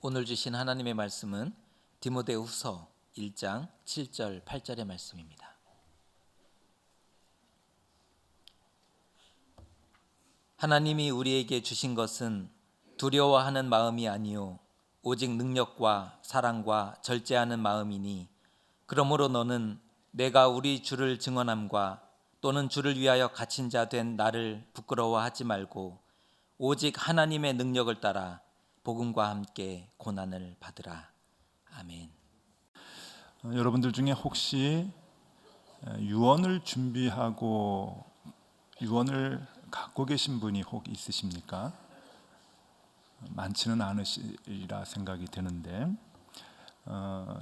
오늘 주신 하나님의 말씀은 디모데후서 1장 7절 8절의 말씀입니다. 하나님이 우리에게 주신 것은 두려워하는 마음이 아니요 오직 능력과 사랑과 절제하는 마음이니, 그러므로 너는 내가 우리 주를 증언함과 또는 주를 위하여 갇힌 자 된 나를 부끄러워하지 말고 오직 하나님의 능력을 따라 복음과 함께 고난을 받으라. 아멘. 여러분들 중에 혹시 유언을 준비하고 유언을 갖고 계신 분이 혹 있으십니까? 많지는 않으시리라 생각이 되는데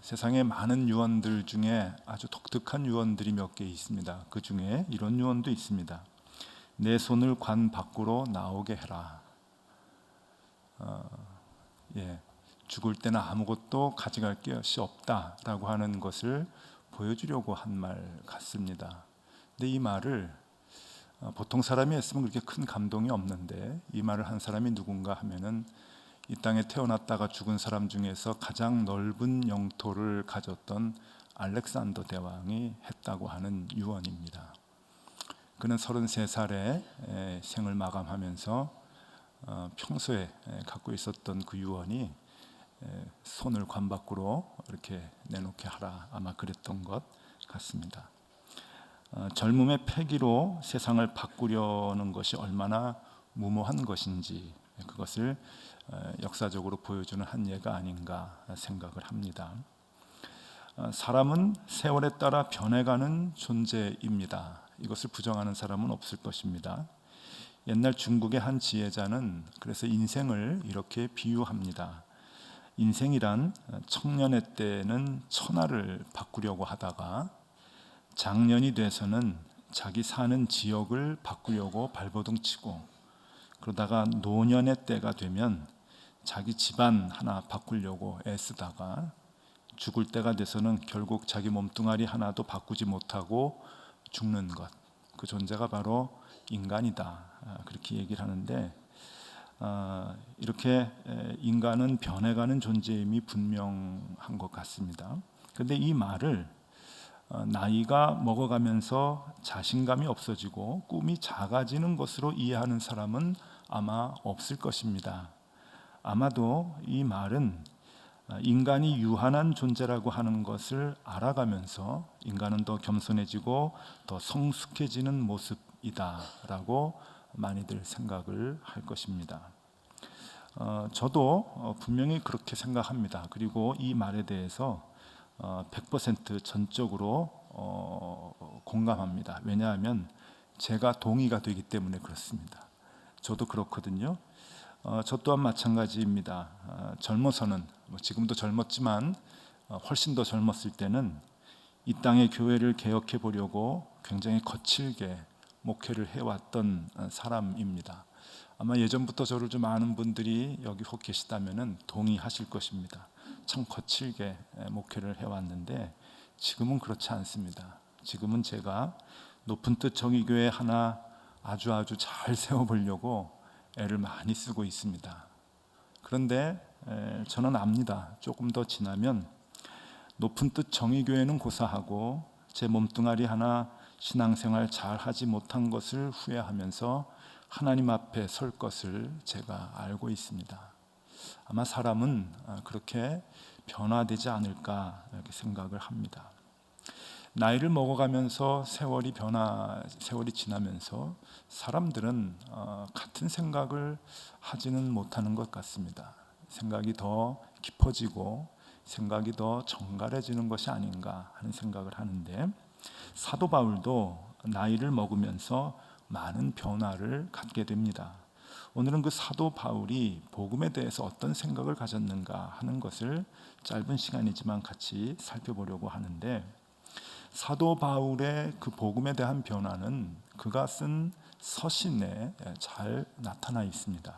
세상에 많은 유언들 중에 아주 독특한 유언들이 몇 개 있습니다. 그 중에 이런 유언도 있습니다. 내 손을 관 밖으로 나오게 해라. 죽을 때는 아무것도 가져갈 것이 없다라고 하는 것을 보여주려고 한 말 같습니다. 근데 이 말을 보통 사람이 했으면 그렇게 큰 감동이 없는데, 이 말을 한 사람이 누군가 하면은 이 땅에 태어났다가 죽은 사람 중에서 가장 넓은 영토를 가졌던 알렉산더 대왕이 했다고 하는 유언입니다. 그는 33살에 생을 마감하면서 평소에 갖고 있었던 그 유언이 손을 관 밖으로 이렇게 내놓게 하라, 아마 그랬던 것 같습니다. 젊음의 패기로 세상을 바꾸려는 것이 얼마나 무모한 것인지, 그것을 역사적으로 보여주는 한 예가 아닌가 생각을 합니다. 사람은 세월에 따라 변해가는 존재입니다. 이것을 부정하는 사람은 없을 것입니다. 옛날 중국의 한 지혜자는 그래서 인생을 이렇게 비유합니다. 인생이란 청년의 때는 천하를 바꾸려고 하다가 장년이 돼서는 자기 사는 지역을 바꾸려고 발버둥치고, 그러다가 노년의 때가 되면 자기 집안 하나 바꾸려고 애쓰다가 죽을 때가 돼서는 결국 자기 몸뚱아리 하나도 바꾸지 못하고 죽는 것, 그 존재가 바로 인간이다, 그렇게 얘기를 하는데, 이렇게 인간은 변해가는 존재임이 분명한 것 같습니다. 그런데 이 말을 나이가 먹어가면서 자신감이 없어지고 꿈이 작아지는 것으로 이해하는 사람은 아마 없을 것입니다. 아마도 이 말은 인간이 유한한 존재라고 하는 것을 알아가면서 인간은 더 겸손해지고 더 성숙해지는 모습이다라고 많이들 생각을 할 것입니다. 저도 분명히 그렇게 생각합니다. 그리고 이 말에 대해서 100% 전적으로 공감합니다. 왜냐하면 제가 동의가 되기 때문에 그렇습니다. 저도 그렇거든요. 저 또한 마찬가지입니다. 젊어서는, 지금도 젊었지만 훨씬 더 젊었을 때는 이 땅의 교회를 개혁해 보려고 굉장히 거칠게 목회를 해왔던 사람입니다. 아마 예전부터 저를 좀 아는 분들이 여기 혹 계시다면 동의하실 것입니다. 참 거칠게 목회를 해왔는데 지금은 그렇지 않습니다. 지금은 제가 높은 뜻 정의교회 하나 아주 잘 세워보려고 애를 많이 쓰고 있습니다. 그런데 저는 압니다. 조금 더 지나면 높은 뜻 정의교회는 고사하고 제 몸뚱아리 하나 신앙생활 잘 하지 못한 것을 후회하면서 하나님 앞에 설 것을 제가 알고 있습니다. 아마 사람은 그렇게 변화되지 않을까 이렇게 생각을 합니다. 나이를 먹어가면서 세월이 지나면서 사람들은 같은 생각을 하지는 못하는 것 같습니다. 생각이 더 깊어지고 생각이 더 정갈해지는 것이 아닌가 하는 생각을 하는데, 사도 바울도 나이를 먹으면서 많은 변화를 갖게 됩니다. 오늘은 그 사도 바울이 복음에 대해서 어떤 생각을 가졌는가 하는 것을 짧은 시간이지만 같이 살펴보려고 하는데, 사도 바울의 그 복음에 대한 변화는 그가 쓴 서신에 잘 나타나 있습니다.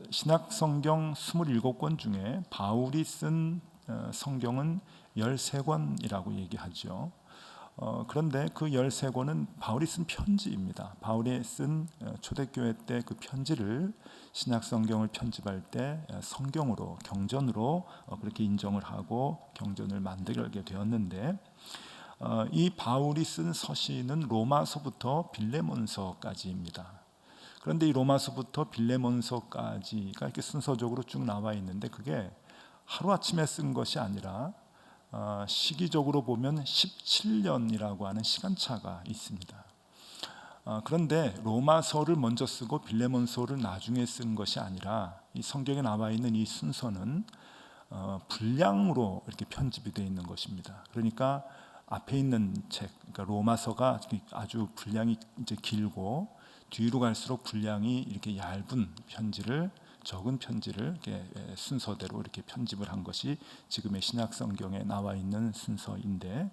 신약 성경 27권 중에 바울이 쓴 성경은 13권이라고 얘기하죠. 그런데 그 13권은 바울이 쓴 편지입니다. 바울이 쓴 초대교회 때 그 편지를 신약 성경을 편집할 때 성경으로 경전으로 그렇게 인정을 하고 경전을 만들게 되었는데, 이 바울이 쓴 서신은 로마서부터 빌레몬서까지입니다. 그런데 이 로마서부터 빌레몬서까지가 이렇게 순서적으로 쭉 나와 있는데, 그게 하루아침에 쓴 것이 아니라 시기적으로 보면 17년이라고 하는 시간차가 있습니다. 그런데 로마서를 먼저 쓰고 빌레몬서를 나중에 쓴 것이 아니라, 이 성경에 나와 있는 이 순서는 분량으로 이렇게 편집이 되어 있는 것입니다. 그러니까 앞에 있는 책, 그러니까 로마서가 아주 분량이 이제 길고, 뒤로 갈수록 분량이 이렇게 얇은 편지를, 적은 편지를 이렇게 순서대로 이렇게 편집을 한 것이 지금의 신약 성경에 나와 있는 순서인데,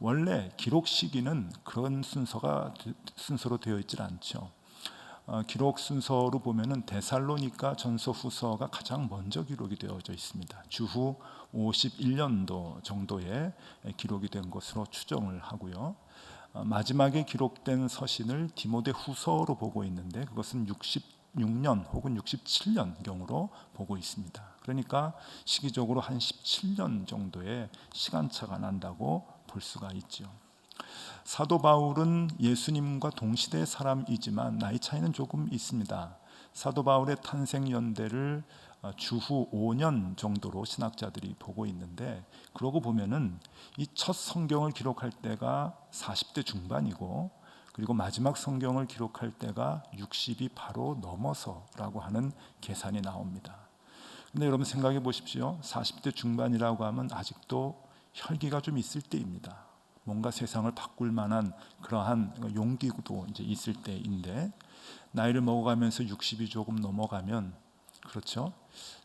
원래 기록 시기는 그런 순서로 되어 있질 않죠. 기록 순서로 보면은 데살로니가 전서 후서가 가장 먼저 기록이 되어져 있습니다. 주후 51년도 정도에 기록이 된 것으로 추정을 하고요. 마지막에 기록된 서신을 디모데 후서로 보고 있는데, 그것은 66년 혹은 67년 경으로 보고 있습니다. 그러니까 시기적으로 한 17년 정도의 시간차가 난다고 볼 수가 있죠. 사도 바울은 예수님과 동시대 사람이지만 나이 차이는 조금 있습니다. 사도 바울의 탄생 연대를 주후 5년 정도로 신학자들이 보고 있는데, 그러고 보면은 이 첫 성경을 기록할 때가 40대 중반이고, 그리고 마지막 성경을 기록할 때가 60이 바로 넘어서라고 하는 계산이 나옵니다. 근데 여러분 생각해 보십시오. 40대 중반이라고 하면 아직도 혈기가 좀 있을 때입니다. 뭔가 세상을 바꿀 만한 그러한 용기도 이제 있을 때인데, 나이를 먹어가면서 60이 조금 넘어가면, 그렇죠,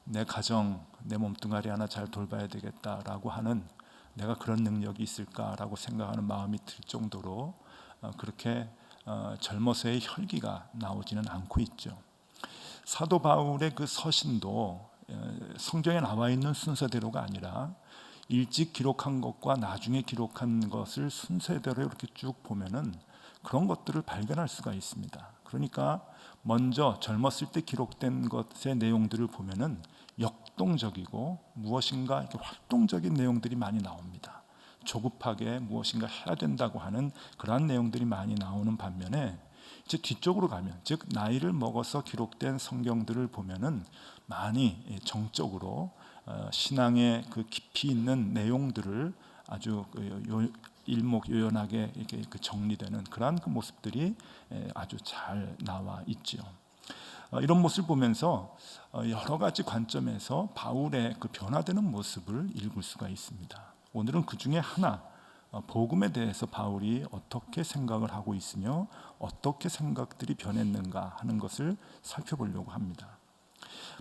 내 가정, 내 몸뚱아리 하나 잘 돌봐야 되겠다라고 하는, 내가 그런 능력이 있을까라고 생각하는 마음이 들 정도로 그렇게 젊어서의 혈기가 나오지는 않고 있죠. 사도 바울의 그 서신도 성경에 나와 있는 순서대로가 아니라 일찍 기록한 것과 나중에 기록한 것을 순서대로 이렇게 쭉 보면은 그런 것들을 발견할 수가 있습니다. 그러니까 먼저 젊었을 때 기록된 것의 내용들을 보면은 역동적이고 무엇인가 이렇게 활동적인 내용들이 많이 나옵니다. 조급하게 무엇인가 해야 된다고 하는 그러한 내용들이 많이 나오는 반면에, 이제 뒤쪽으로 가면, 즉 나이를 먹어서 기록된 성경들을 보면은 많이 정적으로 신앙의 그 깊이 있는 내용들을 아주 일목요연하게 이렇게 정리되는 그러한 그 모습들이 아주 잘 나와 있죠. 이런 모습을 보면서 여러 가지 관점에서 바울의 그 변화되는 모습을 읽을 수가 있습니다. 오늘은 그 중에 하나, 복음에 대해서 바울이 어떻게 생각을 하고 있으며 어떻게 생각들이 변했는가 하는 것을 살펴보려고 합니다.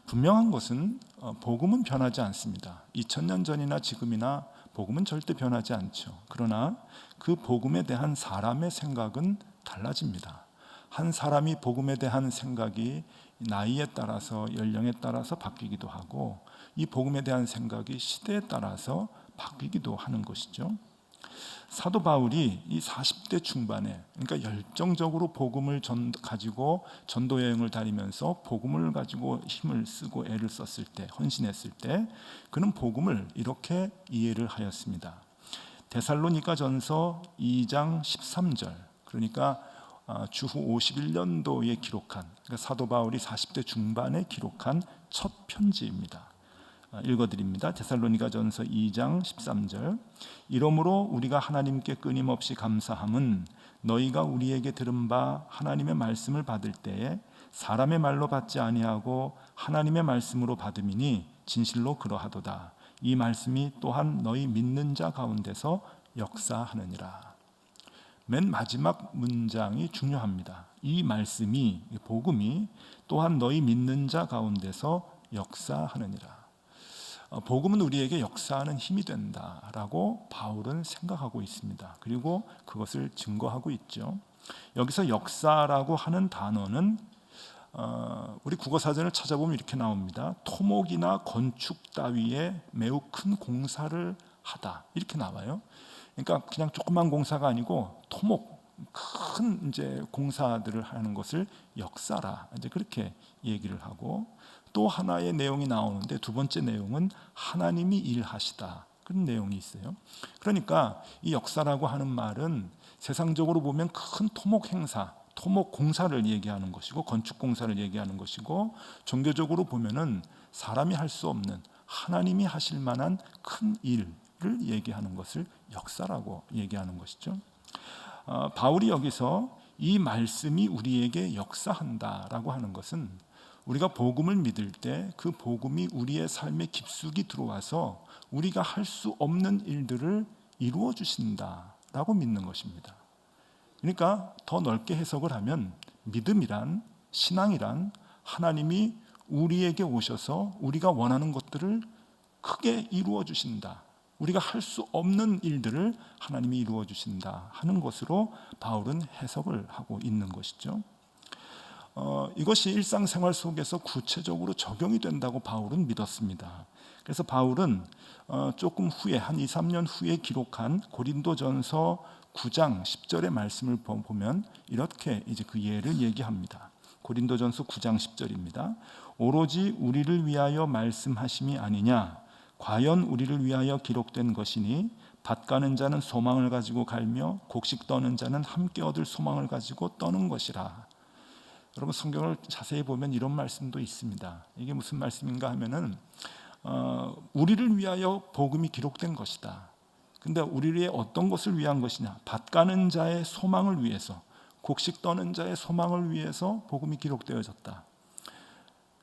분명한 것은 복음은 변하지 않습니다. 2000년 전이나 지금이나 복음은 절대 변하지 않죠. 그러나 그 복음에 대한 사람의 생각은 달라집니다. 한 사람이 복음에 대한 생각이 나이에 따라서, 연령에 따라서 바뀌기도 하고, 이 복음에 대한 생각이 시대에 따라서 바뀌기도 하는 것이죠. 사도 바울이 이 40대 중반에, 그러니까 열정적으로 복음을 가지고 전도 여행을 다니면서 복음을 가지고 힘을 쓰고 애를 썼을 때, 헌신했을 때, 그는 복음을 이렇게 이해를 하였습니다. 데살로니가 전서 2장 13절, 그러니까 주후 51년도에 기록한, 그러니까 사도 바울이 40대 중반에 기록한 첫 편지입니다. 읽어드립니다. 데살로니가 전서 2장 13절. 이러므로 우리가 하나님께 끊임없이 감사함은 너희가 우리에게 들은 바 하나님의 말씀을 받을 때에 사람의 말로 받지 아니하고 하나님의 말씀으로 받음이니 진실로 그러하도다. 이 말씀이 또한 너희 믿는 자 가운데서 역사하느니라. 맨 마지막 문장이 중요합니다. 이 말씀이, 복음이 또한 너희 믿는 자 가운데서 역사하느니라. 복음은 우리에게 역사하는 힘이 된다라고 바울은 생각하고 있습니다. 그리고 그것을 증거하고 있죠. 여기서 역사라고 하는 단어는 우리 국어사전을 찾아보면 이렇게 나옵니다. 토목이나 건축 따위에 매우 큰 공사를 하다, 이렇게 나와요. 그러니까 그냥 조그만 공사가 아니고 토목 큰 이제 공사들을 하는 것을 역사라 이제 그렇게 얘기를 하고, 또 하나의 내용이 나오는데 두 번째 내용은 하나님이 일하시다 그런 내용이 있어요. 그러니까 이 역사라고 하는 말은 세상적으로 보면 큰 토목 행사, 토목 공사를 얘기하는 것이고 건축 공사를 얘기하는 것이고, 종교적으로 보면은 사람이 할 수 없는 하나님이 하실 만한 큰 일을 얘기하는 것을 역사라고 얘기하는 것이죠. 바울이 여기서 이 말씀이 우리에게 역사한다라고 하는 것은 우리가 복음을 믿을 때 그 복음이 우리의 삶에 깊숙이 들어와서 우리가 할 수 없는 일들을 이루어 주신다라고 믿는 것입니다. 그러니까 더 넓게 해석을 하면 믿음이란, 신앙이란 하나님이 우리에게 오셔서 우리가 원하는 것들을 크게 이루어 주신다, 우리가 할 수 없는 일들을 하나님이 이루어 주신다 하는 것으로 바울은 해석을 하고 있는 것이죠. 이것이 일상생활 속에서 구체적으로 적용이 된다고 바울은 믿었습니다. 그래서 바울은 조금 후에 한 2, 3년 후에 기록한 고린도전서 9장 10절의 말씀을 보면 이렇게 이제 그 예를 얘기합니다. 고린도전서 9장 10절입니다. 오로지 우리를 위하여 말씀하심이 아니냐, 과연 우리를 위하여 기록된 것이니 밭 가는 자는 소망을 가지고 갈며 곡식 떠는 자는 함께 얻을 소망을 가지고 떠는 것이라. 여러분 성경을 자세히 보면 이런 말씀도 있습니다. 이게 무슨 말씀인가 하면은 우리를 위하여 복음이 기록된 것이다. 근데 우리의 어떤 것을 위한 것이냐? 밭 가는 자의 소망을 위해서, 곡식 떠는 자의 소망을 위해서 복음이 기록되어졌다.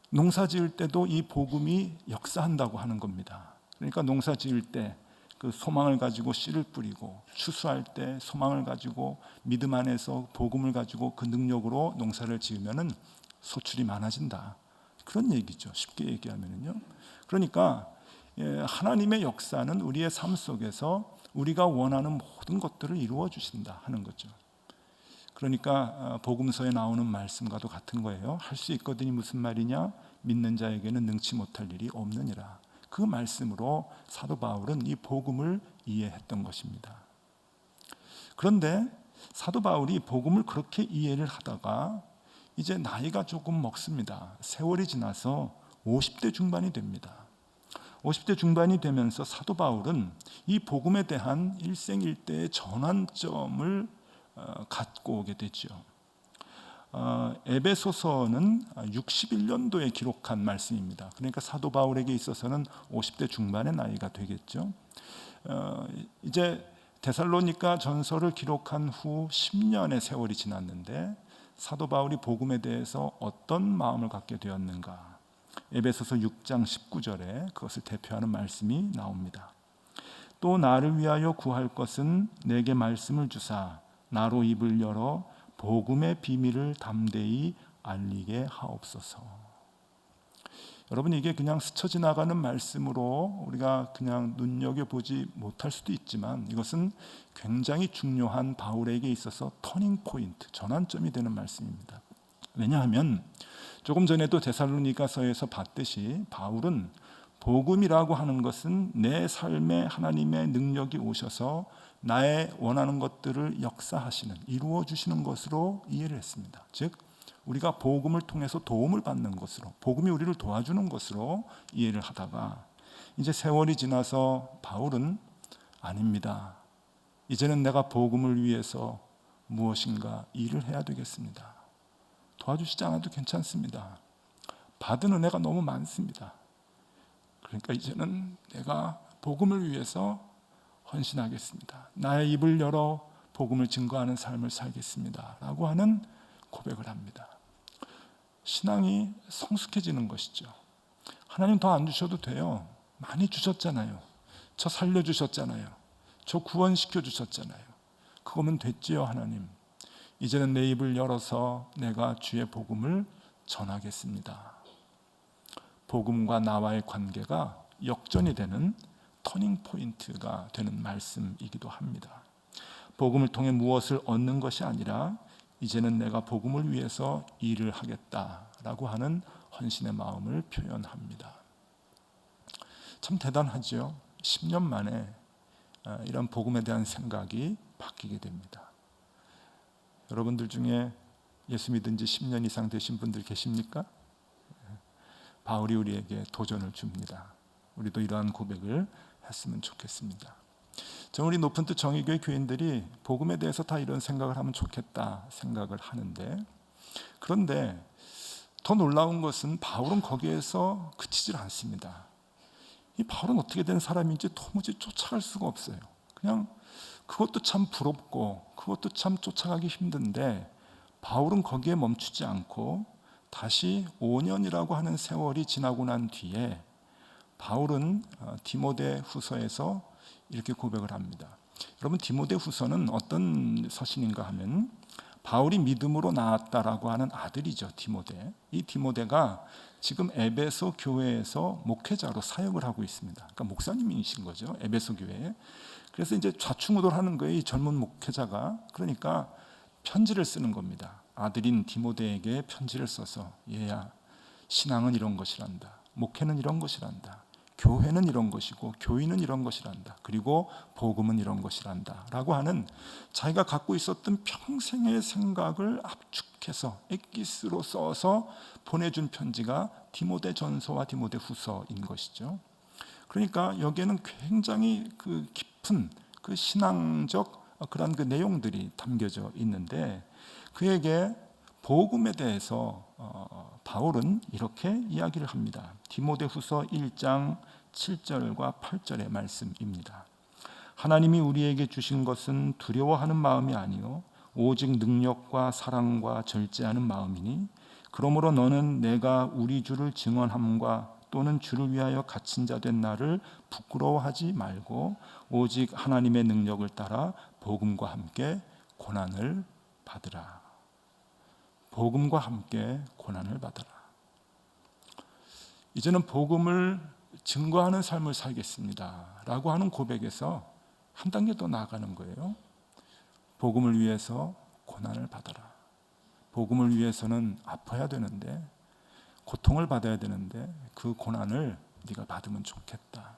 농사 지을 때도 이 복음이 역사한다고 하는 겁니다. 그러니까 농사 지을 때 그 소망을 가지고 씨를 뿌리고, 추수할 때 소망을 가지고 믿음 안에서 복음을 가지고 그 능력으로 농사를 지으면은 소출이 많아진다. 그런 얘기죠. 쉽게 얘기하면은요. 그러니까 하나님의 역사는 우리의 삶 속에서 우리가 원하는 모든 것들을 이루어 주신다 하는 거죠. 그러니까 복음서에 나오는 말씀과도 같은 거예요. 할 수 있거든이 무슨 말이냐? 믿는 자에게는 능치 못할 일이 없느니라. 그 말씀으로 사도 바울은 이 복음을 이해했던 것입니다. 그런데 사도 바울이 복음을 그렇게 이해를 하다가 이제 나이가 조금 먹습니다. 세월이 지나서 50대 중반이 됩니다. 50대 중반이 되면서 사도 바울은 이 복음에 대한 일생일대의 전환점을 갖고 오게 되죠. 에베소서는 61년도에 기록한 말씀입니다. 그러니까 사도 바울에게 있어서는 50대 중반의 나이가 되겠죠. 이제 데살로니가 전서를 기록한 후 10년의 세월이 지났는데 사도 바울이 복음에 대해서 어떤 마음을 갖게 되었는가? 에베소서 6장 19절에 그것을 대표하는 말씀이 나옵니다. 또 나를 위하여 구할 것은 내게 말씀을 주사 나로 입을 열어 복음의 비밀을 담대히 알리게 하옵소서. 여러분 이게 그냥 스쳐 지나가는 말씀으로 우리가 그냥 눈여겨보지 못할 수도 있지만 이것은 굉장히 중요한 바울에게 있어서 터닝 포인트, 전환점이 되는 말씀입니다. 왜냐하면 조금 전에도 데살로니가서에서 봤듯이 바울은 복음이라고 하는 것은 내 삶에 하나님의 능력이 오셔서 나의 원하는 것들을 역사하시는, 이루어 주시는 것으로 이해를 했습니다. 즉 우리가 복음을 통해서 도움을 받는 것으로, 복음이 우리를 도와주는 것으로 이해를 하다가 이제 세월이 지나서 바울은 아닙니다. 이제는 내가 복음을 위해서 무엇인가 일을 해야 되겠습니다. 도와주시지 않아도 괜찮습니다. 받은 은혜가 너무 많습니다. 그러니까 이제는 내가 복음을 위해서 헌신하겠습니다. 나의 입을 열어 복음을 증거하는 삶을 살겠습니다. 라고 하는 고백을 합니다. 신앙이 성숙해지는 것이죠. 하나님 더 안 주셔도 돼요. 많이 주셨잖아요. 저 살려주셨잖아요. 저 구원시켜 주셨잖아요. 그거면 됐지요 하나님. 이제는 내 입을 열어서 내가 주의 복음을 전하겠습니다. 복음과 나와의 관계가 역전이 되는 터닝 포인트가 되는 말씀이기도 합니다. 복음을 통해 무엇을 얻는 것이 아니라 이제는 내가 복음을 위해서 일을 하겠다라고 하는 헌신의 마음을 표현합니다. 참 대단하죠. 10년 만에 이런 복음에 대한 생각이 바뀌게 됩니다. 여러분들 중에 예수 믿은 지 10년 이상 되신 분들 계십니까? 바울이 우리에게 도전을 줍니다. 우리도 이러한 고백을 했으면 좋겠습니다. 우리 높은 뜻 정의교회 교인들이 복음에 대해서 다 이런 생각을 하면 좋겠다 생각을 하는데, 그런데 더 놀라운 것은 바울은 거기에서 그치질 않습니다. 이 바울은 어떻게 된 사람인지 도무지 쫓아갈 수가 없어요. 그냥 그것도 참 부럽고 그것도 참 쫓아가기 힘든데, 바울은 거기에 멈추지 않고 다시 5년이라고 하는 세월이 지나고 난 뒤에 바울은 디모데 후서에서 이렇게 고백을 합니다. 여러분, 디모데 후서는 어떤 서신인가 하면 바울이 믿음으로 낳았다라고 하는 아들이죠, 디모데. 이 디모데가 지금 에베소 교회에서 목회자로 사역을 하고 있습니다. 그러니까 목사님이신 거죠, 에베소 교회에. 그래서 이제 좌충우돌하는 거예요, 이 젊은 목회자가. 그러니까 편지를 쓰는 겁니다. 아들인 디모데에게 편지를 써서, 얘야, 신앙은 이런 것이란다. 목회는 이런 것이란다. 교회는 이런 것이고 교인은 이런 것이란다. 그리고 복음은 이런 것이란다 라고 하는 자기가 갖고 있었던 평생의 생각을 압축해서 엑기스로 써서 보내준 편지가 디모데 전서와 디모데 후서인 것이죠. 그러니까 여기에는 굉장히 그 깊은 그 신앙적 그런 그 내용들이 담겨져 있는데, 그에게 복음에 대해서 바울은 이렇게 이야기를 합니다. 디모데후서 1장 7절과 8절의 말씀입니다. 하나님이 우리에게 주신 것은 두려워하는 마음이 아니요 오직 능력과 사랑과 절제하는 마음이니, 그러므로 너는 내가 우리 주를 증언함과 또는 주를 위하여 갇힌 자 된 나를 부끄러워하지 말고 오직 하나님의 능력을 따라 복음과 함께 고난을 받으라. 복음과 함께 고난을 받으라. 이제는 복음을 증거하는 삶을 살겠습니다 라고 하는 고백에서 한 단계 더 나아가는 거예요. 복음을 위해서 고난을 받아라. 복음을 위해서는 아파야 되는데, 고통을 받아야 되는데 그 고난을 네가 받으면 좋겠다.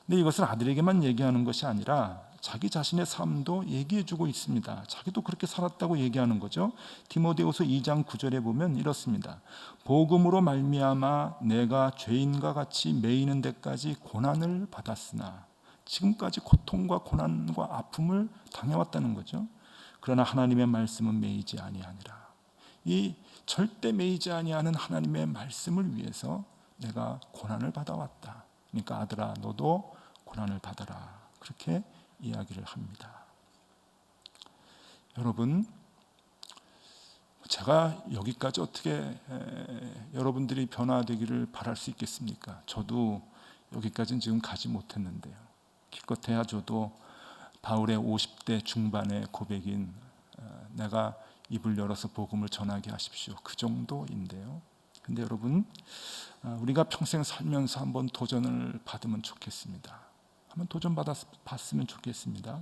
근데 이것을 아들에게만 얘기하는 것이 아니라 자기 자신의 삶도 얘기해주고 있습니다. 자기도 그렇게 살았다고 얘기하는 거죠. 디모데후서 2장 9절에 보면 이렇습니다. 복음으로 말미암아 내가 죄인과 같이 매이는 데까지 고난을 받았으나, 지금까지 고통과 고난과 아픔을 당해왔다는 거죠. 그러나 하나님의 말씀은 매이지 아니하니라. 이 절대 매이지 아니하는 하나님의 말씀을 위해서 내가 고난을 받아왔다. 그러니까 아들아, 너도 고난을 받아라. 그렇게 이야기를 합니다. 여러분, 제가 여기까지 어떻게 여러분들이 변화되기를 바랄 수 있겠습니까? 저도 여기까지는 지금 가지 못했는데요. 기껏해야 저도 바울의 50대 중반의 고백인 내가 입을 열어서 복음을 전하게 하십시오, 그 정도인데요. 근데 여러분, 우리가 평생 살면서 한번 도전을 받으면 좋겠습니다. 한번 도전 받았으면 좋겠습니다.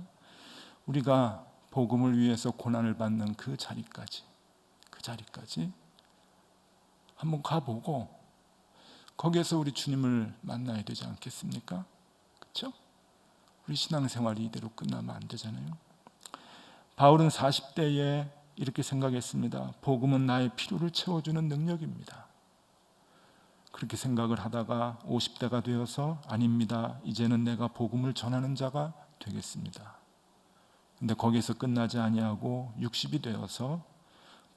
우리가 복음을 위해서 고난을 받는 그 자리까지 한번 가보고 거기에서 우리 주님을 만나야 되지 않겠습니까? 그렇죠? 우리 신앙생활이 이대로 끝나면 안 되잖아요. 바울은 40대에 이렇게 생각했습니다. 복음은 나의 필요를 채워주는 능력입니다. 그렇게 생각을 하다가 50대가 되어서 아닙니다, 이제는 내가 복음을 전하는 자가 되겠습니다. 근데 거기서 끝나지 아니하고 60이 되어서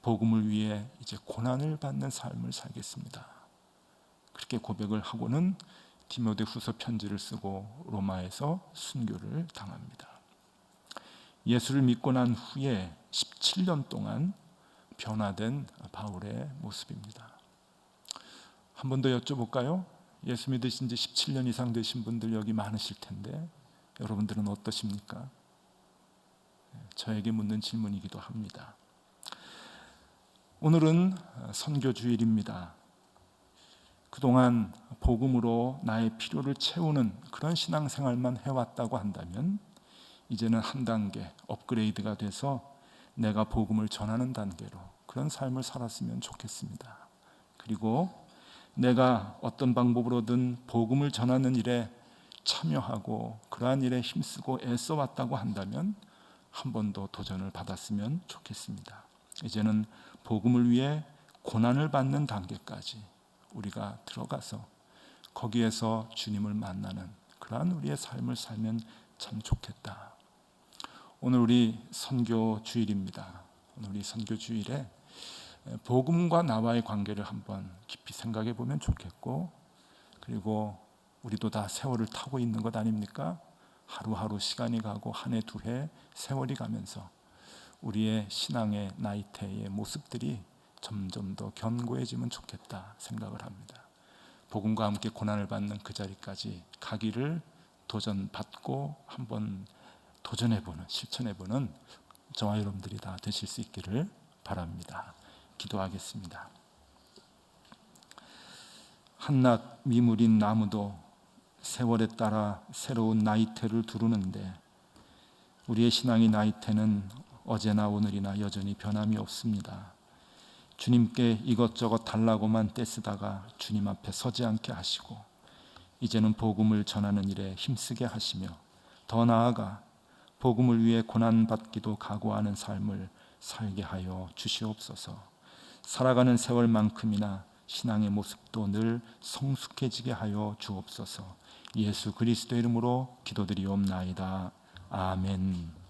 복음을 위해 이제 고난을 받는 삶을 살겠습니다. 그렇게 고백을 하고는 디모데후서 편지를 쓰고 로마에서 순교를 당합니다. 예수를 믿고 난 후에 17년 동안 변화된 바울의 모습입니다. 한 번 더 여쭤볼까요? 예수 믿으신 지 17년 이상 되신 분들 여기 많으실 텐데 여러분들은 어떠십니까? 저에게 묻는 질문이기도 합니다. 오늘은 선교주일입니다. 그동안 복음으로 나의 필요를 채우는 그런 신앙생활만 해왔다고 한다면 이제는 한 단계 업그레이드가 돼서 내가 복음을 전하는 단계로 그런 삶을 살았으면 좋겠습니다. 그리고 내가 어떤 방법으로든 복음을 전하는 일에 참여하고 그러한 일에 힘쓰고 애써 왔다고 한다면 한 번 더 도전을 받았으면 좋겠습니다. 이제는 복음을 위해 고난을 받는 단계까지 우리가 들어가서 거기에서 주님을 만나는 그러한 우리의 삶을 살면 참 좋겠다. 오늘 우리 선교 주일입니다. 오늘 우리 선교 주일에 복음과 나와의 관계를 한번 깊이 생각해 보면 좋겠고, 그리고 우리도 다 세월을 타고 있는 것 아닙니까? 하루하루 시간이 가고 한 해 두 해 세월이 가면서 우리의 신앙의 나이테의 모습들이 점점 더 견고해지면 좋겠다 생각을 합니다. 복음과 함께 고난을 받는 그 자리까지 가기를 도전받고 한번 도전해보는, 실천해보는 저와 여러분들이 다 되실 수 있기를 바랍니다. 기도하겠습니다. 한낱 미물인 나무도 세월에 따라 새로운 나이테를 두르는데 우리의 신앙의 나이테는 어제나 오늘이나 여전히 변함이 없습니다. 주님께 이것저것 달라고만 떼쓰다가 주님 앞에 서지 않게 하시고 이제는 복음을 전하는 일에 힘쓰게 하시며 더 나아가 복음을 위해 고난받기도 각오하는 삶을 살게 하여 주시옵소서. 살아가는 세월만큼이나 신앙의 모습도 늘 성숙해지게 하여 주옵소서. 예수 그리스도의 이름으로 기도드리옵나이다. 아멘.